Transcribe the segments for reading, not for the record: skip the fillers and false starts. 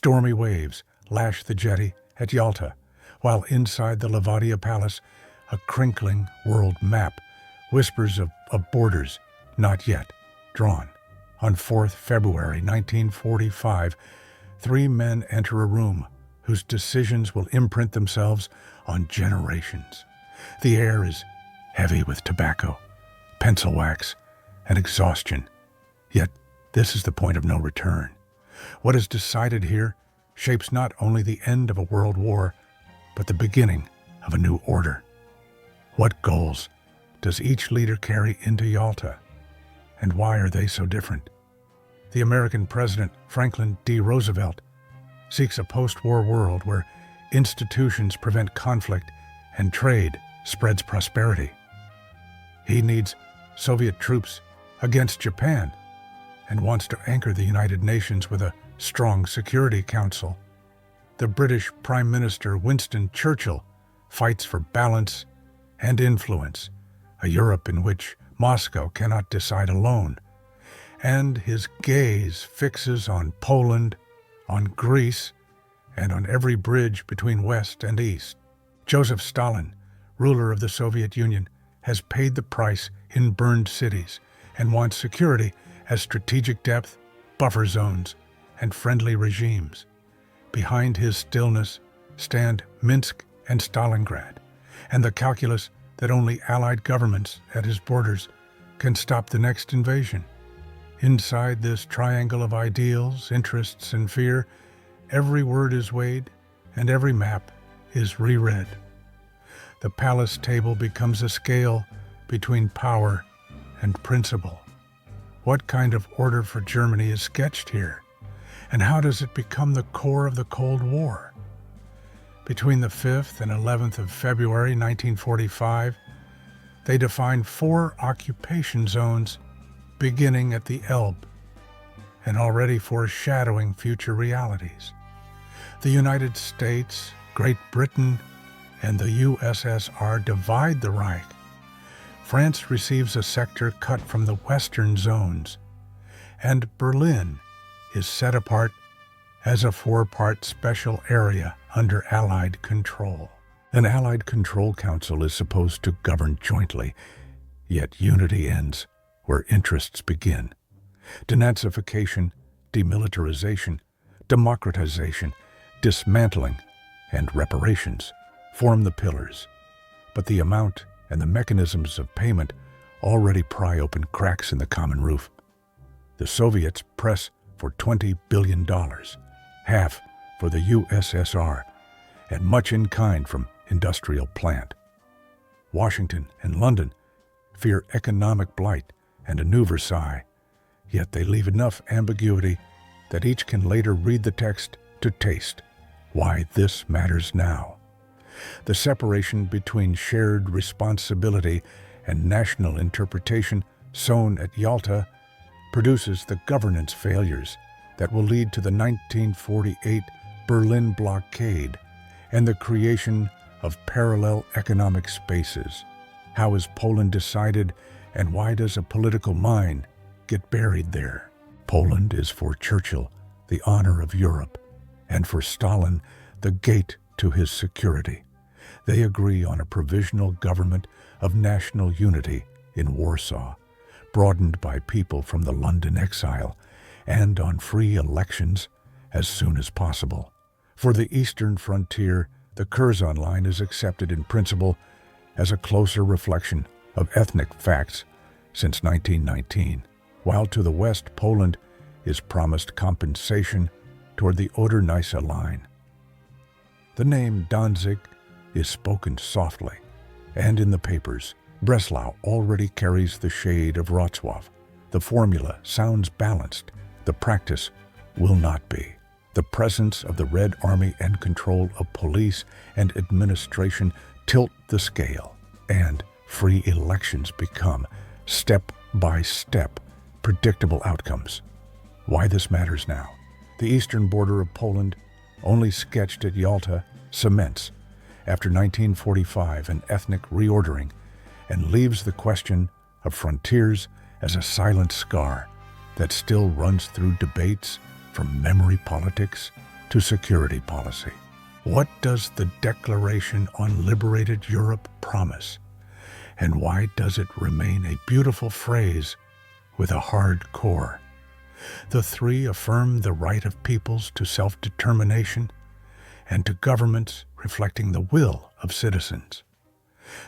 Stormy waves lash the jetty at Yalta, while inside the Livadia Palace, a crinkling world map whispers of borders not yet drawn. On 4th February 1945, 3 men enter a room whose decisions will imprint themselves on generations. The air is heavy with tobacco, pencil wax, and exhaustion. Yet this is the point of no return. What is decided here shapes not only the end of a world war, but the beginning of a new order. What goals does each leader carry into Yalta? And why are they so different? The American President Franklin D. Roosevelt seeks a post-war world where institutions prevent conflict and trade spreads prosperity. He needs Soviet troops against Japan and wants to anchor the United Nations with a strong Security Council. The British Prime Minister Winston Churchill fights for balance and influence, a Europe in which Moscow cannot decide alone. And his gaze fixes on Poland, on Greece, and on every bridge between West and East. Joseph Stalin, ruler of the Soviet Union, has paid the price in burned cities and wants security as strategic depth, buffer zones, and friendly regimes. Behind his stillness stand Minsk and Stalingrad, and the calculus that only allied governments at his borders can stop the next invasion. Inside this triangle of ideals, interests, and fear, every word is weighed and every map is reread. The palace table becomes a scale between power and principle. What kind of order for Germany is sketched here? And how does it become the core of the Cold War? Between the 5th and 11th of February 1945, they define 4 occupation zones beginning at the Elbe and already foreshadowing future realities. The United States, Great Britain, and the USSR divide the Reich. France receives a sector cut from the western zones, and Berlin is set apart as a 4-part special area under Allied control. An Allied Control Council is supposed to govern jointly, yet unity ends where interests begin. Denazification, demilitarization, democratization, dismantling, and reparations form the pillars, but the amount and the mechanisms of payment already pry open cracks in the common roof. The Soviets press for $20 billion, half for the USSR, and much in kind from industrial plant. Washington and London fear economic blight and a new Versailles, yet they leave enough ambiguity that each can later read the text to taste why this matters now. The separation between shared responsibility and national interpretation sown at Yalta produces the governance failures that will lead to the 1948 Berlin blockade and the creation of parallel economic spaces. How is Poland decided, and why does a political mind get buried there? Poland is for Churchill the honor of Europe, and for Stalin the gate to his security. They agree on a provisional government of national unity in Warsaw, broadened by people from the London exile, and on free elections as soon as possible. For the eastern frontier, the Curzon Line is accepted in principle as a closer reflection of ethnic facts since 1919, while to the west Poland is promised compensation toward the Oder Neisse line. The name Danzig is spoken softly, and in the papers, Breslau already carries the shade of Wrocław. The formula sounds balanced, the practice will not be. The presence of the Red Army and control of police and administration tilt the scale, and free elections become, step by step, predictable outcomes. Why this matters now? The eastern border of Poland, only sketched at Yalta, cements, after 1945, an ethnic reordering, and leaves the question of frontiers as a silent scar that still runs through debates from memory politics to security policy. What does the Declaration on Liberated Europe promise? And why does it remain a beautiful phrase with a hard core? The three affirm the right of peoples to self-determination and to governments reflecting the will of citizens.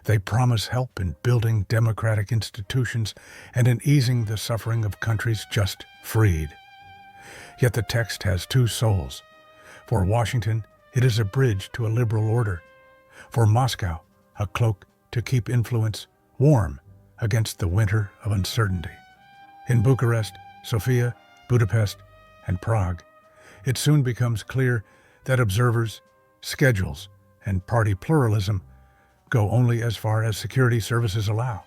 They promise help in building democratic institutions and in easing the suffering of countries just freed. Yet the text has two souls. For Washington, it is a bridge to a liberal order. For Moscow, a cloak to keep influence warm against the winter of uncertainty. In Bucharest, Sofia, Budapest, and Prague, it soon becomes clear that observers, schedules, and party pluralism go only as far as security services allow.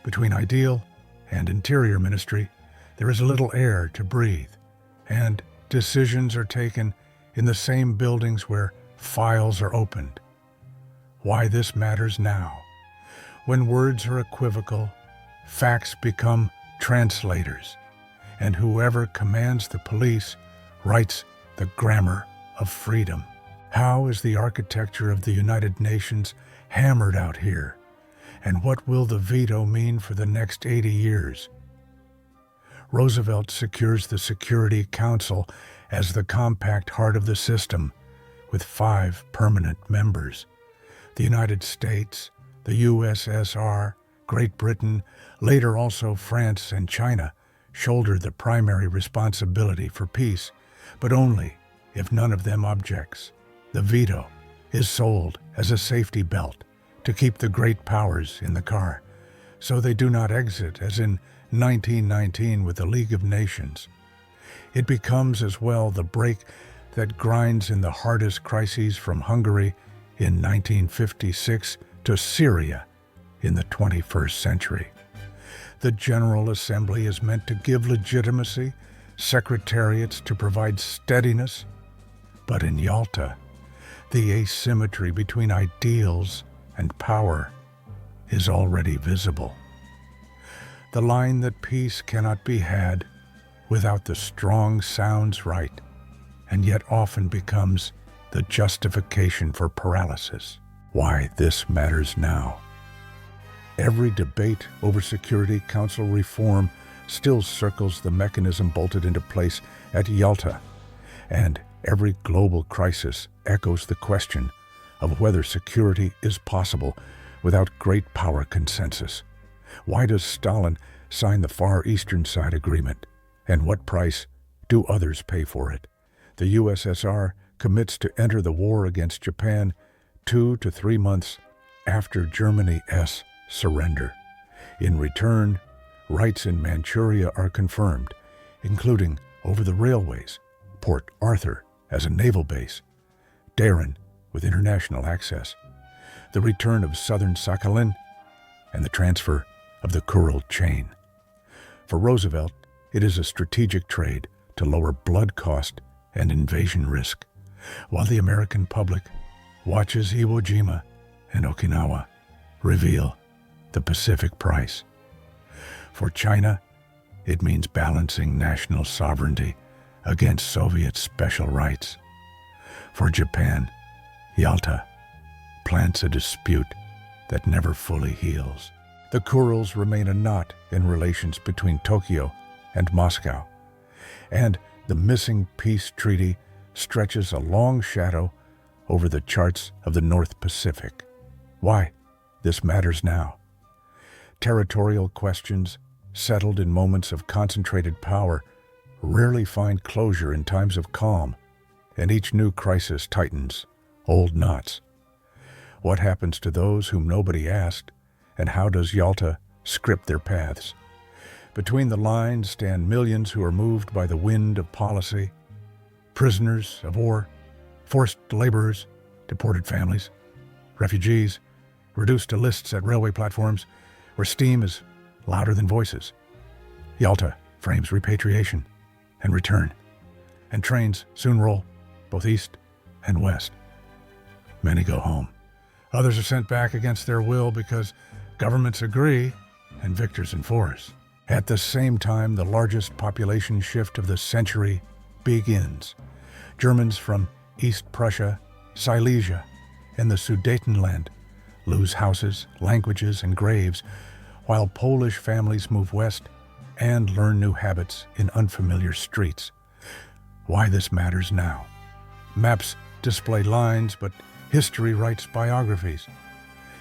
Between Ideal and Interior Ministry, there is little air to breathe, and decisions are taken in the same buildings where files are opened. Why this matters now? When words are equivocal, facts become translators, and whoever commands the police writes the grammar of freedom. How is the architecture of the United Nations hammered out here? And what will the veto mean for the next 80 years? Roosevelt secures the Security Council as the compact heart of the system, with 5 permanent members. The United States, the USSR, Great Britain, later also France and China, shoulder the primary responsibility for peace, but only if none of them objects. The veto is sold as a safety belt to keep the great powers in the car, so they do not exit as in 1919 with the League of Nations. It becomes as well the brake that grinds in the hardest crises from Hungary in 1956 to Syria in the 21st century. The General Assembly is meant to give legitimacy, secretariats to provide steadiness, but in Yalta, the asymmetry between ideals and power is already visible. The line that peace cannot be had without the strong sounds right, and yet often becomes the justification for paralysis. Why this matters now. Every debate over Security Council reform still circles the mechanism bolted into place at Yalta, and every global crisis echoes the question of whether security is possible without great power consensus. Why does Stalin sign the Far Eastern Side Agreement, and what price do others pay for it? The USSR commits to enter the war against Japan 2 to 3 months after Germany's surrender. In return, rights in Manchuria are confirmed, including over the railways, Port Arthur as a naval base, Daren with international access, the return of southern Sakhalin, and the transfer of the Kuril chain. For Roosevelt, it is a strategic trade to lower blood cost and invasion risk, while the American public watches Iwo Jima and Okinawa reveal the Pacific price. For China, it means balancing national sovereignty against Soviet special rights. For Japan, Yalta plants a dispute that never fully heals. The Kurils remain a knot in relations between Tokyo and Moscow, and the missing peace treaty stretches a long shadow over the charts of the North Pacific. Why this matters now. Territorial questions, settled in moments of concentrated power, rarely find closure in times of calm, and each new crisis tightens old knots. What happens to those whom nobody asked, and how does Yalta script their paths? Between the lines stand millions who are moved by the wind of policy, prisoners of war, forced laborers, deported families, refugees, reduced to lists at railway platforms where steam is louder than voices. Yalta frames repatriation and return, and trains soon roll both east and west. Many go home. Others are sent back against their will because governments agree and victors enforce. At the same time, the largest population shift of the century begins. Germans from East Prussia, Silesia, and the Sudetenland lose houses, languages, and graves, while Polish families move west and learn new habits in unfamiliar streets. Why this matters now. Maps display lines, but history writes biographies.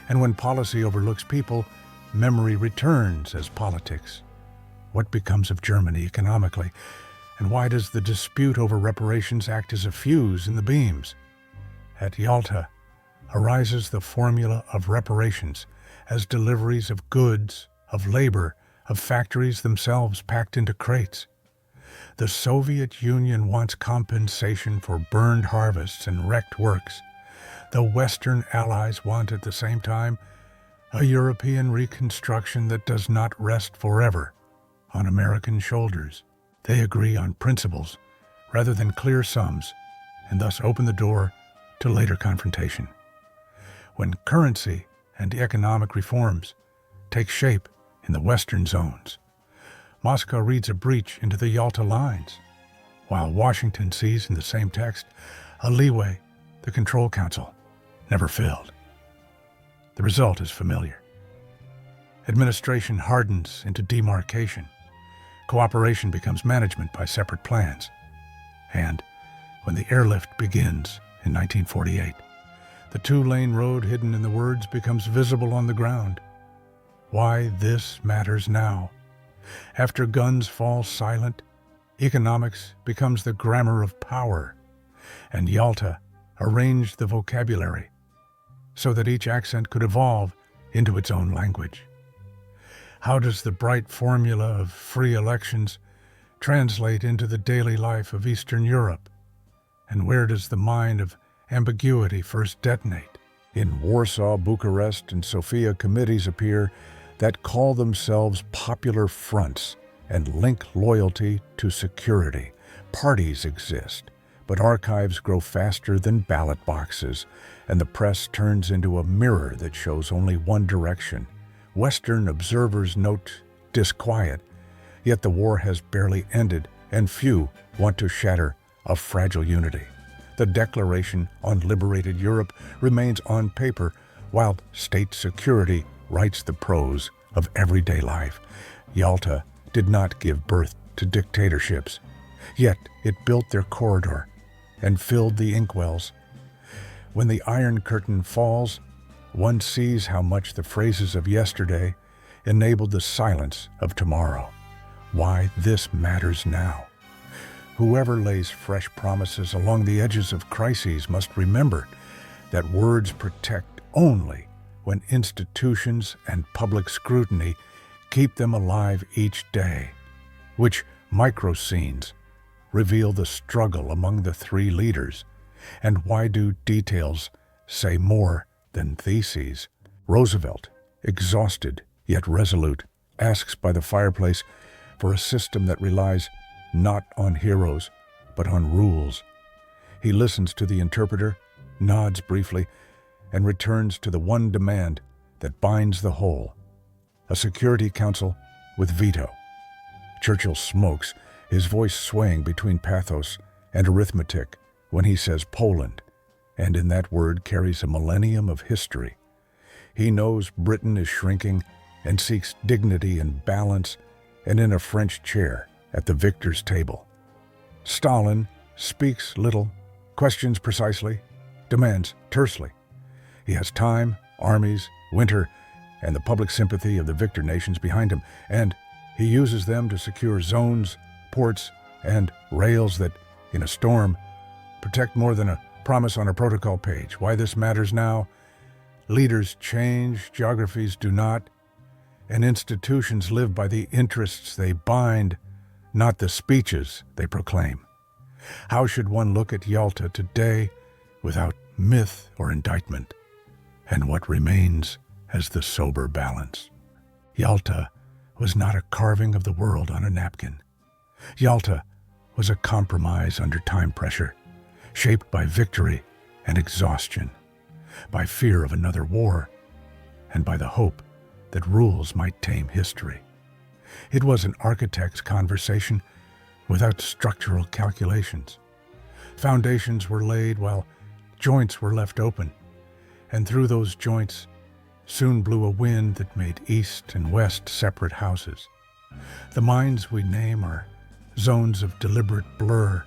And when policy overlooks people, memory returns as politics. What becomes of Germany economically? And why does the dispute over reparations act as a fuse in the beams? At Yalta arises the formula of reparations as deliveries of goods, of labor, of factories themselves packed into crates. The Soviet Union wants compensation for burned harvests and wrecked works. The Western Allies want at the same time a European reconstruction that does not rest forever on American shoulders. They agree on principles rather than clear sums, and thus open the door to later confrontation. When currency and economic reforms take shape in the Western zones, Moscow reads a breach into the Yalta lines, while Washington sees in the same text a leeway the Control Council never filled. The result is familiar. Administration hardens into demarcation. Cooperation becomes management by separate plans. And when the airlift begins in 1948, the two-lane road hidden in the words becomes visible on the ground. Why this matters now. After guns fall silent, economics becomes the grammar of power, and Yalta arranged the vocabulary so that each accent could evolve into its own language. How does the bright formula of free elections translate into the daily life of Eastern Europe? And where does the mine of ambiguity first detonate? In Warsaw, Bucharest, and Sofia, committees appear that call themselves popular fronts and link loyalty to security. Parties exist, but archives grow faster than ballot boxes, and the press turns into a mirror that shows only one direction. Western observers note disquiet, yet the war has barely ended, and few want to shatter a fragile unity. The Declaration on Liberated Europe remains on paper, while state security writes the prose of everyday life. Yalta did not give birth to dictatorships, yet it built their corridor and filled the inkwells. When the Iron Curtain falls, one sees how much the phrases of yesterday enabled the silence of tomorrow. Why this matters now. Whoever lays fresh promises along the edges of crises must remember that words protect only when institutions and public scrutiny keep them alive each day. Which micro-scenes reveal the struggle among the three leaders, and why do details say more than theses? Roosevelt, exhausted yet resolute, asks by the fireplace for a system that relies not on heroes, but on rules. He listens to the interpreter, nods briefly, and returns to the one demand that binds the whole: a Security Council with veto. Churchill smokes, his voice swaying between pathos and arithmetic when he says Poland, and in that word carries a millennium of history. He knows Britain is shrinking and seeks dignity and balance, and in a French chair at the victor's table. Stalin speaks little, questions precisely, demands tersely. He has time, armies, winter, and the public sympathy of the victor nations behind him, and he uses them to secure zones, ports, and rails that, in a storm, protect more than a promise on a protocol page. Why this matters now? Leaders change, geographies do not, and institutions live by the interests they bind, not the speeches they proclaim. How should one look at Yalta today without myth or indictment, and what remains as the sober balance? Yalta was not a carving of the world on a napkin. Yalta was a compromise under time pressure, shaped by victory and exhaustion, by fear of another war, and by the hope that rules might tame history. It was an architect's conversation without structural calculations. Foundations were laid while joints were left open, and through those joints soon blew a wind that made east and west separate houses. The minds we name are zones of deliberate blur.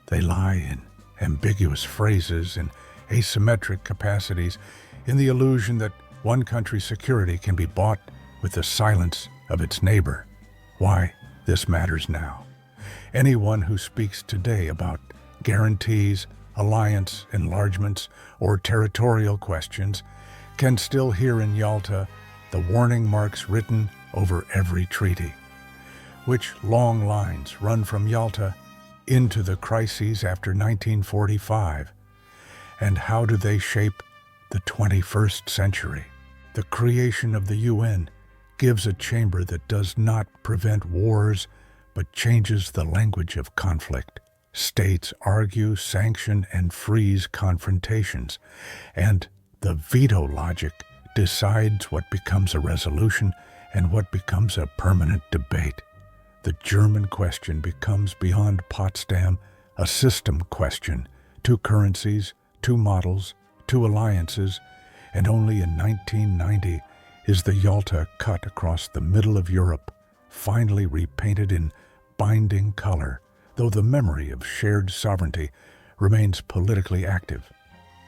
They lie in ambiguous phrases and asymmetric capacities, in the illusion that one country's security can be bought with the silence of its neighbor. Why this matters now. Anyone who speaks today about guarantees, alliance enlargements, or territorial questions can still hear in Yalta the warning marks written over every treaty. Which long lines run from Yalta into the crises after 1945? And how do they shape the 21st century? The creation of the UN gives a chamber that does not prevent wars, but changes the language of conflict. States argue, sanction, and freeze confrontations, and the veto logic decides what becomes a resolution and what becomes a permanent debate. The German question becomes beyond Potsdam a system question: two currencies, two models, two alliances, and only in 1990 is the Yalta cut across the middle of Europe, finally repainted in binding color, though the memory of shared sovereignty remains politically active.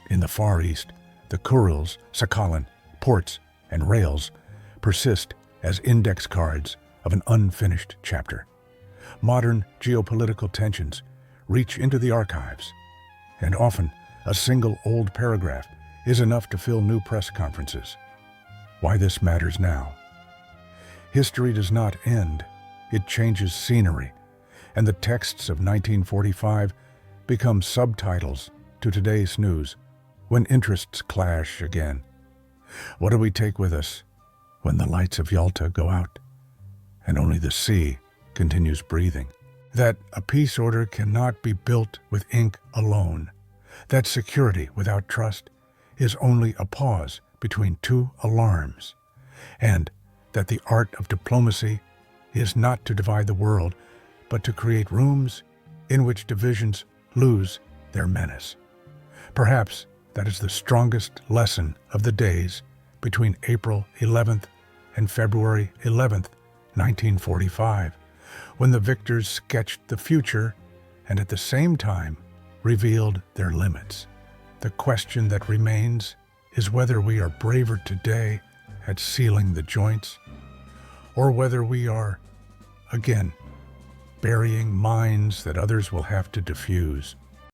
In the Far East, the Kurils, Sakhalin, ports, and rails persist as index cards of an unfinished chapter. Modern geopolitical tensions reach into the archives, and often a single old paragraph is enough to fill new press conferences. Why this matters now. History does not end, it changes scenery, and the texts of 1945 become subtitles to today's news when interests clash again. What do we take with us when the lights of Yalta go out and only the sea continues breathing? That a peace order cannot be built with ink alone. That security without trust is only a pause between two alarms. And that the art of diplomacy is not to divide the world, but to create rooms in which divisions lose their menace. Perhaps that is the strongest lesson of the days between April 11th and February 11th, 1945, when the victors sketched the future and at the same time revealed their limits. The question that remains is whether we are braver today at sealing the joints, or whether we are, again, burying mines that others will have to diffuse.